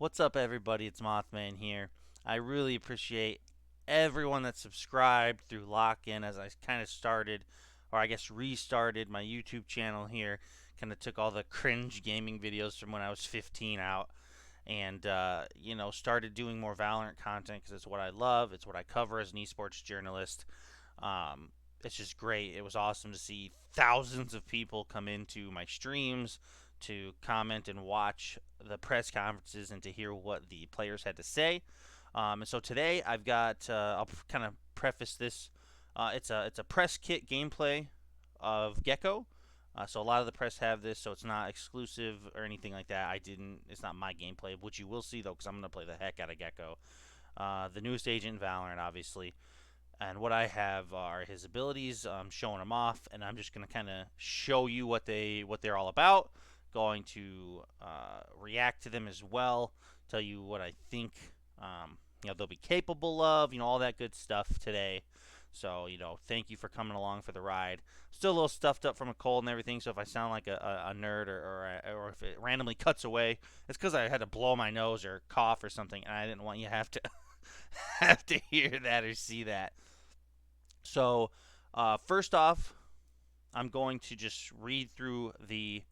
What's up, everybody? It's Mothman here. I really appreciate everyone that subscribed through lock-in as I kind of started, or I guess restarted my YouTube channel here. Kind of took all the cringe gaming videos from when I was 15 out and, started doing more Valorant content because it's what I love. It's what I cover as an esports journalist. It's just great. It was awesome to see thousands of people come into my streams to comment and watch the press conferences and to hear what the players had to say. And so today I've got I'll kind of preface this. It's a press kit gameplay of Gekko. So a lot of the press have this, so it's not exclusive or anything like that. I didn't. It's not my gameplay, which you will see though, because I'm gonna play the heck out of Gekko, the newest agent in Valorant, obviously. And what I have are his abilities. I'm showing them off, and I'm just gonna kind of show you what they're all about. Going to react to them as well. Tell you what I think they'll be capable of. All that good stuff today. So thank you for coming along for the ride. Still a little stuffed up from a cold and everything. So if I sound like a nerd or if it randomly cuts away, it's because I had to blow my nose or cough or something, and I didn't want you to have to have to hear that or see that. So, first off, I'm going to just read through the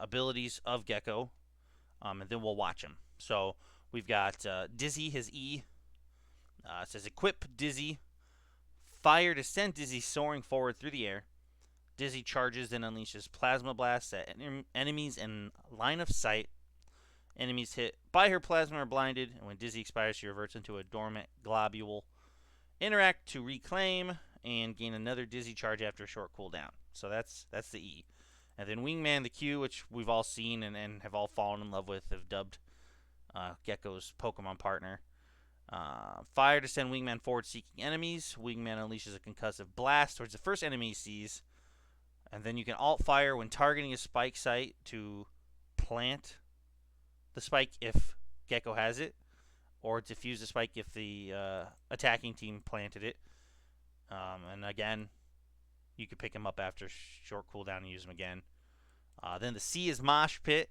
abilities of Gekko, and then we'll watch him. So, we've got Dizzy, his E. It says equip Dizzy. Fire to send Dizzy soaring forward through the air. Dizzy charges and unleashes plasma blasts at enemies in line of sight. Enemies hit by her plasma are blinded, and when Dizzy expires, she reverts into a dormant globule. Interact to reclaim and gain another Dizzy charge after a short cooldown. So that's the E. And then Wingman, the Q, which we've all seen and have all fallen in love with, have dubbed Gekko's Pokemon partner. Fire to send Wingman forward seeking enemies. Wingman unleashes a concussive blast towards the first enemy he sees. And then you can alt fire when targeting a spike site to plant the spike if Gekko has it, or defuse the spike if the attacking team planted it. And again, you could pick him up after short cooldown and use him again. Then the C is Mosh Pit.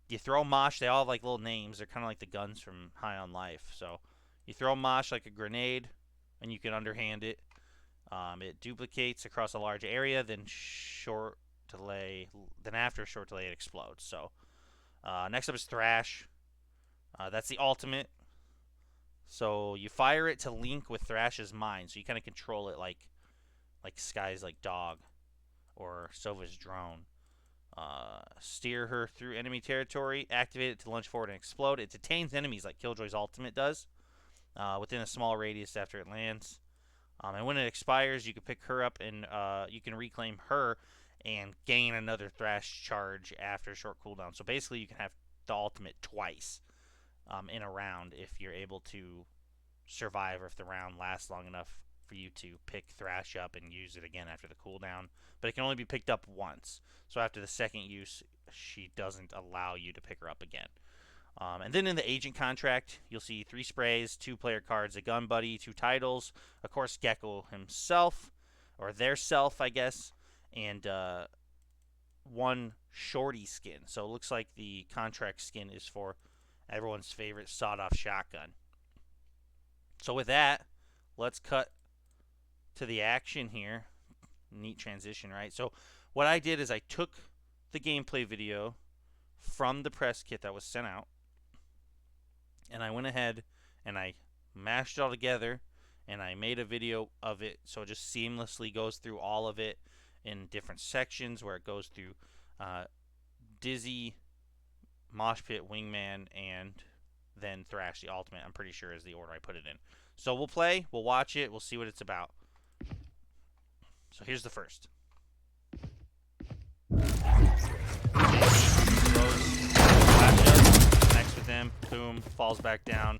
You throw Mosh, they all have like little names. They're kind of like the guns from High on Life. So you throw Mosh like a grenade, and you can underhand it. It duplicates across a large area, then after a short delay, it explodes. So next up is Thrash. That's the ultimate. So you fire it to link with Thrash's mind. So you kind of control it like Sky's like dog or Sova's drone. Steer her through enemy territory. Activate it to launch forward and explode. It detains enemies like Killjoy's ultimate does within a small radius after it lands. And when it expires, you can pick her up and you can reclaim her and gain another Thrash charge after a short cooldown. So basically, you can have the ultimate twice in a round if you're able to survive, or if the round lasts long enough for you to pick Thrash up and use it again after the cooldown. But it can only be picked up once. So after the second use, she doesn't allow you to pick her up again. And then in the agent contract, you'll see 3 sprays, 2 player cards, a gun buddy, 2 titles, of course Gekko himself, or their self, I guess, and 1 shorty skin. So it looks like the contract skin is for everyone's favorite sawed-off shotgun. So with that, let's cut to the action here. Neat transition, right? So what I did is I took the gameplay video from the press kit that was sent out, and I went ahead and I mashed it all together, and I made a video of it so it just seamlessly goes through all of it in different sections where it goes through Dizzy, Mosh Pit, Wingman, and then Thrash, the ultimate, I'm pretty sure is the order I put it in. So we'll play, we'll watch it, we'll see what it's about. So here's the first. Next with him, boom, falls back down.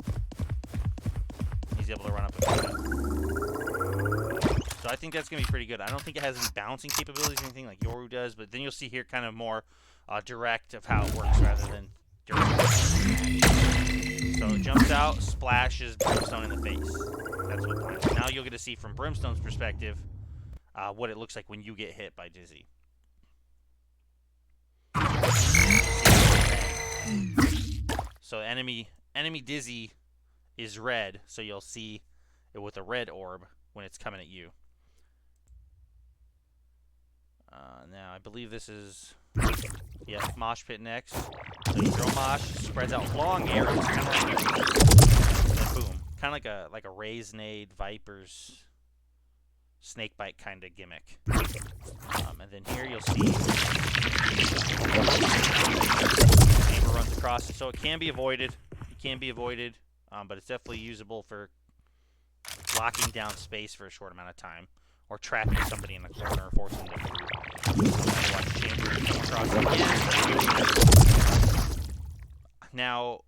He's able to run up and pick it up. So I think that's going to be pretty good. I don't think it has any bouncing capabilities or anything like Yoru does, but then you'll see here kind of more direct of how it works rather than direct. So it jumps out, splashes Brimstone in the face. That's what points. Now you'll get to see from Brimstone's perspective what it looks like when you get hit by Dizzy. enemy dizzy is red, so you'll see it with a red orb when it's coming at you. Now I believe this is mosh pit next. So you throw mosh, spreads out long arrows, kind of like boom, kind of like a Raise-Nade Viper's snakebite kind of gimmick. And then here you'll see Chamber runs across it, so it can be avoided. It can be avoided, but it's definitely usable for locking down space for a short amount of time, or trapping somebody in the corner, or forcing them to move. Watch Chamber come across again. Now,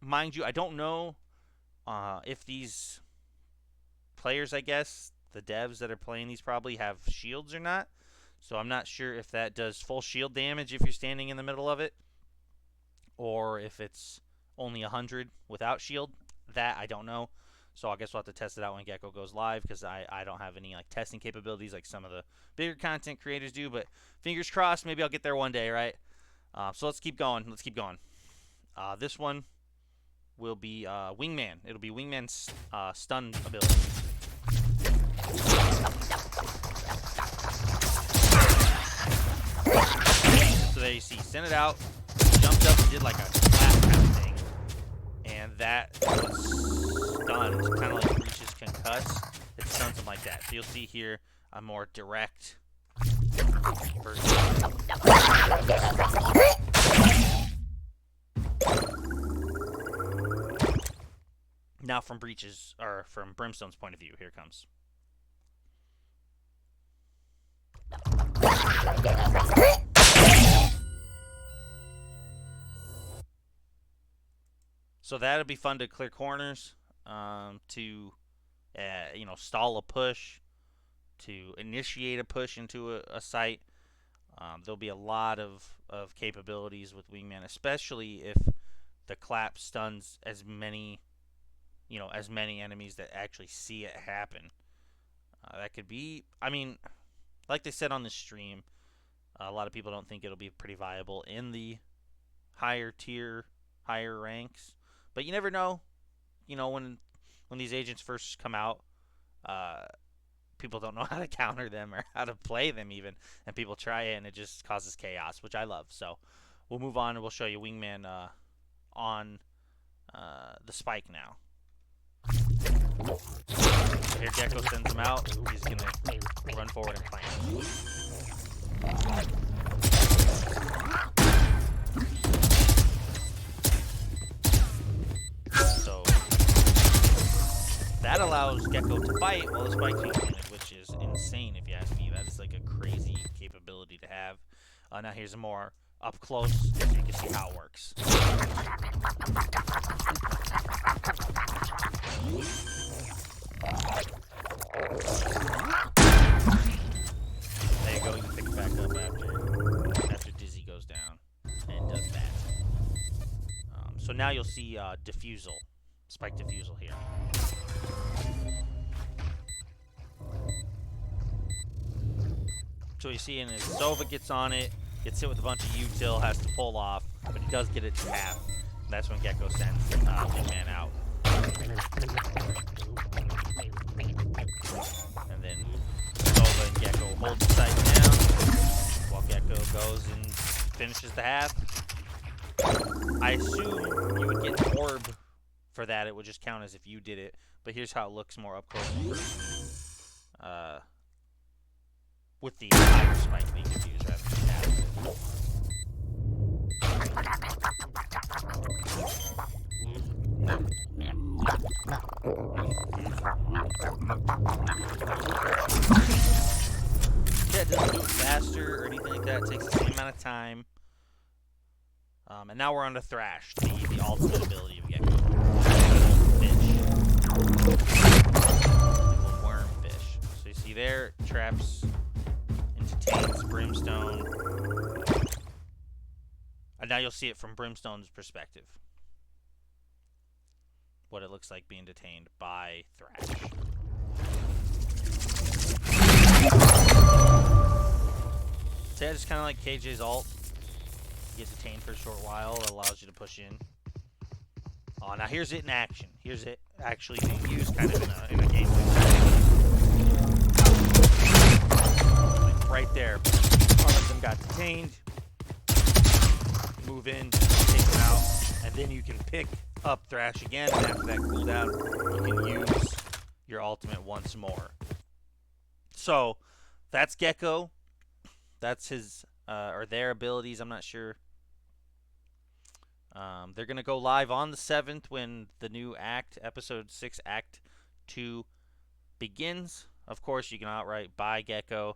mind you, I don't know if these players, I guess, the devs that are playing these probably have shields or not. So I'm not sure if that does full shield damage if you're standing in the middle of it, or if it's only 100 without shield. That I don't know. So I guess we'll have to test it out when Gekko goes live, because I don't have any like testing capabilities like some of the bigger content creators do. But fingers crossed, maybe I'll get there one day, right? So let's keep going. Let's keep going. This one will be Wingman. It'll be Wingman's stun ability. So there you see, sent it out, jumped up and did like a clap kind of thing, and that was stunned, kind of like Breach's concuss. It stuns him like that. So you'll see here a more direct version. Now from Breach's, or from Brimstone's point of view, here it comes. So that'll be fun to clear corners, to stall a push, to initiate a push into a site. There'll be a lot of capabilities with Wingman, especially if the clap stuns as many enemies that actually see it happen. That could be, I mean, like they said on the stream, a lot of people don't think it'll be pretty viable in the higher tier, higher ranks. But you never know. You know, when these agents first come out, people don't know how to counter them or how to play them even, and people try it and it just causes chaos, which I love. So we'll move on and we'll show you Wingman on the spike now. So here Gekko sends him out. He's gonna run forward and plant. So that allows Gekko to fight while the spike's being planted, which is insane if you ask me. That is like a crazy capability to have. Now here's a more up close so you can see how it works. There you go, you can pick it back up after Dizzy goes down and does that. So now you'll see diffusal, spike diffusal here. So you see in his Sova gets on it, gets hit with a bunch of util, has to pull off, but he does get it to half. And that's when Gekko sends Wingman out. And then Sova and Gekko hold the site down while Gekko goes and finishes the half. I assume you would get an orb for that. It would just count as if you did it. But here's how it looks more up close and personal. With the higher spike being diffused rather than half. Yeah, it doesn't do it faster or anything like that. It takes the same amount of time. And now we're on to Thrash, the ultimate ability of Gekko. Little worm fish. So you see there, traps, entertains Brimstone. And now you'll see it from Brimstone's perspective. What it looks like being detained by Thrash. So yeah, it's kind of like KJ's ult. You get detained for a short while. It allows you to push in. Now here's it in action. Here's it actually being used kind of in a gameplay setting. Like right there. One of them got detained. Move in, take them out, and then you can pick up Thrash again, and after that cooldown, you can use your ultimate once more. So, that's Gekko. That's his, or their abilities, I'm not sure. They're going to go live on the 7th when the new act, episode 6, act 2 begins. Of course, you can outright buy Gekko,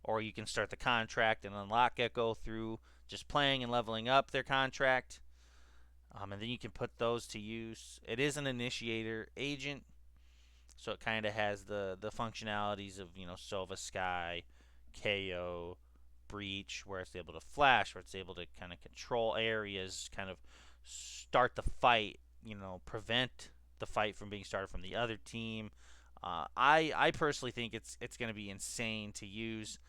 or you can start the contract and unlock Gekko through just playing and leveling up their contract. And then you can put those to use. It is an initiator agent, so it kind of has the functionalities of, Sova Sky, KO, Breach, where it's able to flash, where it's able to kind of control areas, kind of start the fight, prevent the fight from being started from the other team. I personally think it's going to be insane to use.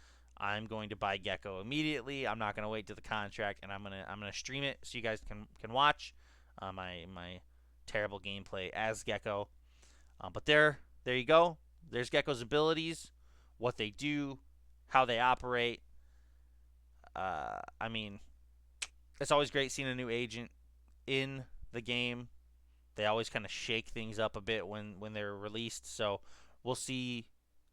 I'm going to buy Gekko immediately. I'm not going to wait to the contract, and I'm gonna stream it so you guys can watch my terrible gameplay as Gekko. But there you go. There's Gekko's abilities, what they do, how they operate. I mean, it's always great seeing a new agent in the game. They always kind of shake things up a bit when they're released. So we'll see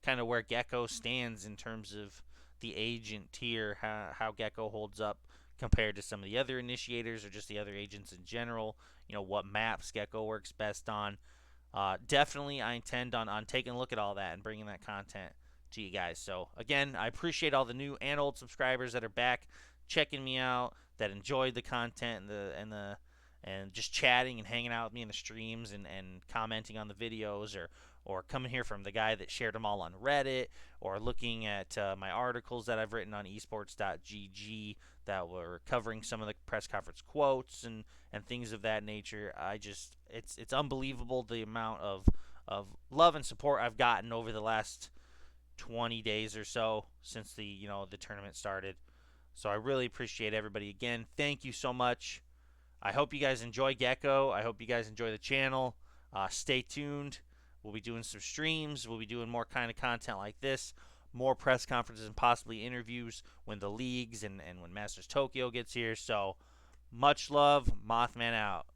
kind of where Gekko stands in terms of the agent tier, how Gekko holds up compared to some of the other initiators or just the other agents in general. What maps Gekko works best on. Definitely, I intend on taking a look at all that and bringing that content to you guys. So, again, I appreciate all the new and old subscribers that are back checking me out, that enjoyed the content and just chatting and hanging out with me in the streams and commenting on the videos, or coming here from the guy that shared them all on Reddit, or looking at my articles that I've written on esports.gg that were covering some of the press conference quotes and things of that nature. It's unbelievable the amount of love and support I've gotten over the last 20 days or so since the tournament started. So I really appreciate everybody. Again, thank you so much. I hope you guys enjoy Gekko. I hope you guys enjoy the channel. Stay tuned. We'll be doing some streams. We'll be doing more kind of content like this. More press conferences and possibly interviews when the leagues and when Masters Tokyo gets here. So much love. Mothman out.